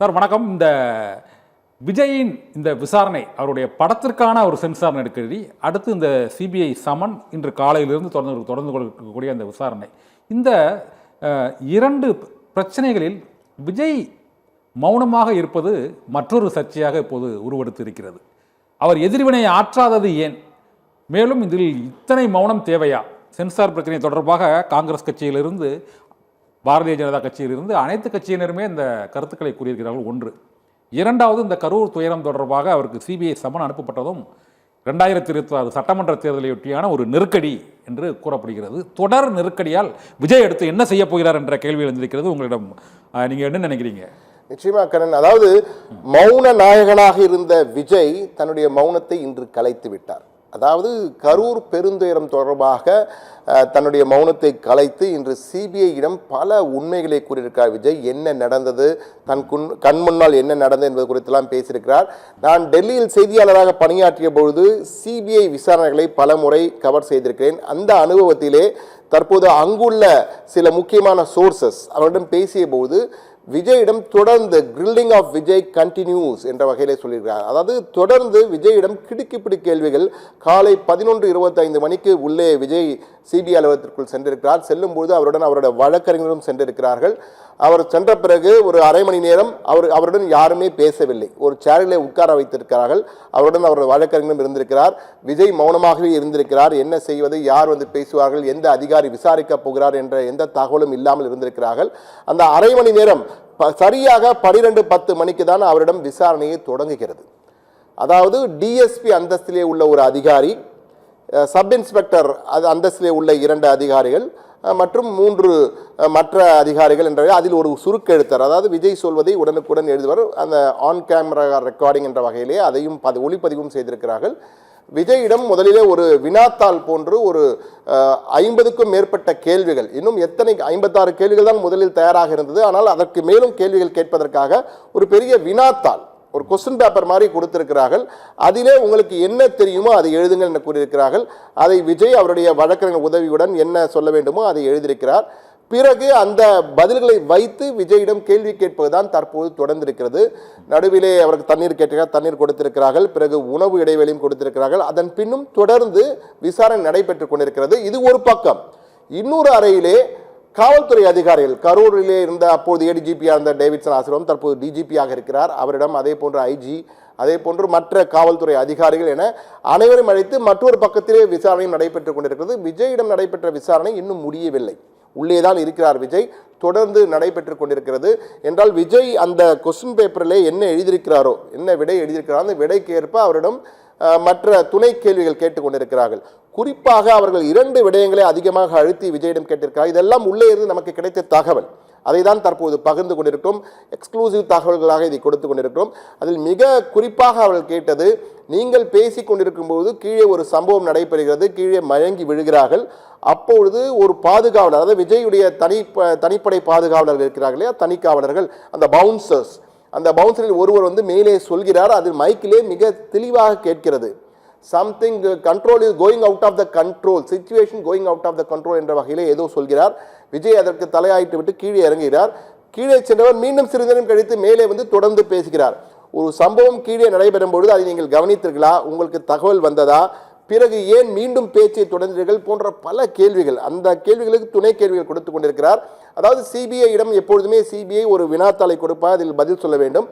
Sir வணக்கம். இந்த விஜயின் இந்த விசாரணை அவருடைய படத்திற்கான ஒரு சென்சார் நெருக்கடி, அடுத்து இந்த சிபிஐ சமன் இன்று காலையிலிருந்து தொடர்ந்து கொள்ளக்கூடிய அந்த விசாரணை, இந்த இரண்டு பிரச்சனைகளில் விஜய் மௌனமாக இருப்பது மற்றொரு சர்ச்சையாக இப்போது உருவெடுத்து இருக்கிறது. அவர் எதிர்வினை ஆற்றாதது ஏன்? மேலும் இதில் இத்தனை மௌனம் தேவையா? சென்சார் பிரச்சனை தொடர்பாக காங்கிரஸ் கட்சியிலிருந்து, பாரதிய ஜனதா கட்சியிலிருந்து அனைத்து கட்சியினருமே இந்த கருத்துக்களை கூறியிருக்கிறார்கள். ஒன்று. இரண்டாவது, இந்த கரூர் துயரம் தொடர்பாக அவருக்கு சிபிஐ சமன் அனுப்பப்பட்டதும் 2026 சட்டமன்ற தேர்தலையொட்டியான ஒரு நெருக்கடி என்று கூறப்படுகிறது. தொடர் நெருக்கடியால் விஜய் அடுத்து என்ன செய்ய போகிறார் என்ற கேள்வி எழுந்திருக்கிறது. உங்களிடம் நீங்க என்ன நினைக்கிறீங்க? நிச்சயமா கண்ணன், அதாவது மௌன நாயகனாக இருந்த விஜய் தன்னுடைய மௌனத்தை இன்று கலைத்து விட்டார். அதாவது கரூர் பெருந்துயரம் தொடர்பாக தன்னுடைய மௌனத்தை கலைத்து இன்று சிபிஐயிடம் பல உண்மைகளை கூறியிருக்கிறார் விஜய். என்ன நடந்தது, தன் கண் முன்னால் என்ன நடந்தது என்பது குறித்தெல்லாம் பேசியிருக்கிறார். நான் டெல்லியில் செய்தியாளராக பணியாற்றிய பொழுது சிபிஐ விசாரணைகளை பல முறை கவர் செய்திருக்கிறேன். அந்த அனுபவத்திலே தற்போது அங்குள்ள சில முக்கியமான சோர்சஸ் அவரிடம் பேசிய போது விஜயிடம் தொடர்ந்து கிரில்லிங் ஆஃப் விஜய் கண்டினியூஸ் என்ற வகையிலே சொல்லியிருக்கிறார். அதாவது தொடர்ந்து விஜயிடம் கிடுக்கிப்பிடி கேள்விகள். காலை 11:25 மணிக்கு உள்ளே விஜய் சிபிஐ அலுவலகத்திற்குள் சென்றிருக்கிறார். செல்லும்போது அவருடன் அவருடைய வழக்கறிஞரும் சென்றிருக்கிறார்கள். அவர் சென்ற பிறகு ஒரு அரை மணி நேரம் அவருடன் யாருமே பேசவில்லை. ஒரு சேரிலே உட்கார வைத்திருக்கிறார்கள். அவருடன் அவருடைய வழக்கறிஞரும் இருந்திருக்கிறார். விஜய் மௌனமாகவே இருந்திருக்கிறார். என்ன செய்வது, யார் வந்து பேசுவார்கள், எந்த அதிகாரி விசாரிக்கப் போகிறார் என்ற எந்த தகவலும் இல்லாமல் இருந்திருக்கிறார்கள். அந்த அரை மணி நேரம் சரியாக 12:10 மணிக்கு தான் அவரிடம் விசாரணையை தொடங்குகிறது. அதாவது டிஎஸ்பி அந்தஸ்திலே உள்ள ஒரு அதிகாரி, சப் இன்ஸ்பெக்டர் அந்தஸ்திலே உள்ள 2 அதிகாரிகள் மற்றும் 3 மற்ற அதிகாரிகள் என்ற அதில் ஒரு சுருக்கெழுத்தர், அதாவது விஜய் சொல்வதை உடனுக்குடன் எழுதுவர். அந்த ஆன் கேமரா ரெக்கார்டிங் என்ற வகையிலே அதையும் ஒளிப்பதிவும் செய்திருக்கிறார்கள். விஜயிடம் முதலிலே ஒரு வினாத்தாள் போன்று ஒரு 50க்கும் மேற்பட்ட கேள்விகள், இன்னும் 56 கேள்விகள் தான் முதலில் தயாராக இருந்தது. ஆனால் அதற்கு மேலும் கேள்விகள் கேட்பதற்காக ஒரு பெரிய வினாத்தாள், ஒரு கொஸ்டின் பேப்பர் மாதிரி கொடுத்திருக்கிறார்கள். அதிலே உங்களுக்கு என்ன தெரியுமோ அதை எழுதுங்கள் என்று கூறியிருக்கிறார்கள். அதை விஜய் அவருடைய வழக்கறிஞர் உதவியுடன் என்ன சொல்ல வேண்டுமோ அதை எழுதியிருக்கிறார். பிறகு அந்த பதில்களை வைத்து விஜயிடம் கேள்வி கேட்பதுதான் தற்போது தொடர்ந்திருக்கிறது. நடுவிலே அவருக்கு தண்ணீர் கேட்டிருக்கிறார், தண்ணீர் கொடுத்திருக்கிறார்கள். பிறகு உணவு இடைவெளியும் கொடுத்திருக்கிறார்கள். அதன் பின்னும் தொடர்ந்து விசாரணை நடைபெற்றுக் கொண்டிருக்கிறது. இது ஒரு பக்கம். இன்னொரு அறையிலே காவல்துறை அதிகாரிகள், கரூரிலே இருந்த அப்போது ஏடிஜிபியாக இருந்த டேவிட்சன் ஆசிரம் தற்போது டிஜிபியாக இருக்கிறார். அவரிடம் அதே போன்று ஐஜி, அதே போன்று மற்ற காவல்துறை அதிகாரிகள் என அனைவரும் அழைத்து மற்றொரு பக்கத்திலே விசாரணையும் நடைபெற்றுக் கொண்டிருக்கிறது. விஜயிடம் நடைபெற்ற விசாரணை இன்னும் முடியவில்லை. உள்ளேதான் இருக்கிறார் விஜய். தொடர்ந்து நடைபெற்றுக் கொண்டிருக்கிறது. என்றால் விஜய் அந்த கொஸ்டின் பேப்பரிலே என்ன எழுதியிருக்கிறாரோ, என்ன விடை எழுதியிருக்கிறாரோ அந்த விடைக்கு ஏற்ப அவரிடம் மற்ற துணை கேள்விகள் கேட்டுக்கொண்டிருக்கிறார்கள். குறிப்பாக அவர்கள் 2 விடயங்களை அதிகமாக அழுத்தி விஜயிடம் கேட்டிருக்கிறார். இதெல்லாம் உள்ளே இருந்து நமக்கு கிடைத்த தகவல். அதை தான் தற்போது பகிர்ந்து கொண்டிருக்கிறோம். எக்ஸ்க்ளூசிவ் தகவல்களாக இதை கொடுத்து கொண்டிருக்கிறோம். அதில் மிக குறிப்பாக அவர்கள் கேட்டது, நீங்கள் பேசி கொண்டிருக்கும் போது கீழே ஒரு சம்பவம் நடைபெறுகிறது, கீழே மயங்கி விழுகிறார்கள். அப்பொழுது ஒரு பாதுகாவலர், அதாவது விஜயுடைய தனிப்படை பாதுகாவலர்கள் இருக்கிறார்களே, தனிக்காவலர்கள், அந்த பவுன்சர்ஸ், அந்த பவுன்சரில் ஒருவர் வந்து மேலே சொல்கிறார். அது மைக்கிலே மிக தெளிவாக கேட்கிறது, something control is going out of the control, situation going out of the control என்ற வகையிலே ஏதோ சொல்கிறார். விஜய் அதற்கு தலையாயிட்டு விட்டு கீழே இறங்குகிறார். கீழே சென்றவர் மீண்டும் சிறிது நேரம் கழித்து மேலே வந்து தொடர்ந்து பேசுகிறார். ஒரு சம்பவம் கீழே நடைபெறும் பொழுது அதை நீங்கள் கவனித்தீர்களா, உங்களுக்கு தகவல் வந்ததா, பிறகு ஏன் மீண்டும் பேச்சை தொடர்ந்தீர்கள் போன்ற பல கேள்விகள், அந்த கேள்விகளுக்கு துணை கேள்விகள் கொடுத்து கொண்டிருக்கிறார். அதாவது சிபிஐயிடம் எப்பொழுதுமே சிபிஐ ஒரு வினாத்தாளை கொடுப்பார், அதில் பதில் சொல்ல வேண்டும்.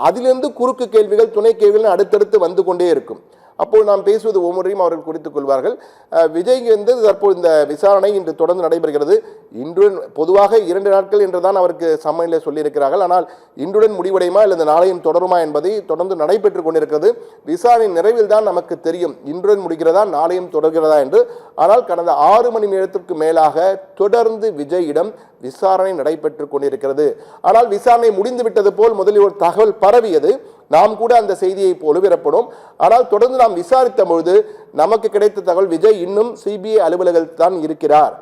அதிலிருந்து குறுக்கு கேள்விகள், துணை கேள்விகள் அடுத்தடுத்து வந்து கொண்டே இருக்கும். அப்போது நாம் பேசுவது ஒவ்வொன்றையும் அவர்கள் குறித்துக் கொள்வார்கள். விஜய் வந்து தற்போது இந்த விசாரணை இன்று தொடர்ந்து நடைபெறுகிறது. இன்றுடன் பொதுவாக 2 நாட்கள் என்றுதான் அவருக்கு சம்மனில் சொல்லியிருக்கிறார்கள். ஆனால் இன்றுடன் முடிவடையுமா இல்லை நாளையும் தொடருமா என்பதை தொடர்ந்து நடைபெற்றுக் கொண்டிருக்கிறது. விசாரணை நிறைவில் தான் நமக்கு தெரியும் இன்றுடன் முடிகிறதா நாளையும் தொடர்கிறதா என்று. ஆனால் கடந்த 6 மணி நேரத்திற்கு மேலாக தொடர்ந்து விஜயிடம் விசாரணை நடைபெற்றுக் கொண்டிருக்கிறது. ஆனால் விசாரணை முடிந்து விட்டது போல் முதலில் ஒரு தகவல் பரவியது. நாம் கூட அந்த செய்தியை ஒளிபரப்படும். ஆனால் தொடர்ந்து நாம் விசாரித்த பொழுது நமக்கு கிடைத்த தகவல், விஜய் இன்னும் சிபிஐ அலுவலகத்தில் தான் இருக்கிறார்.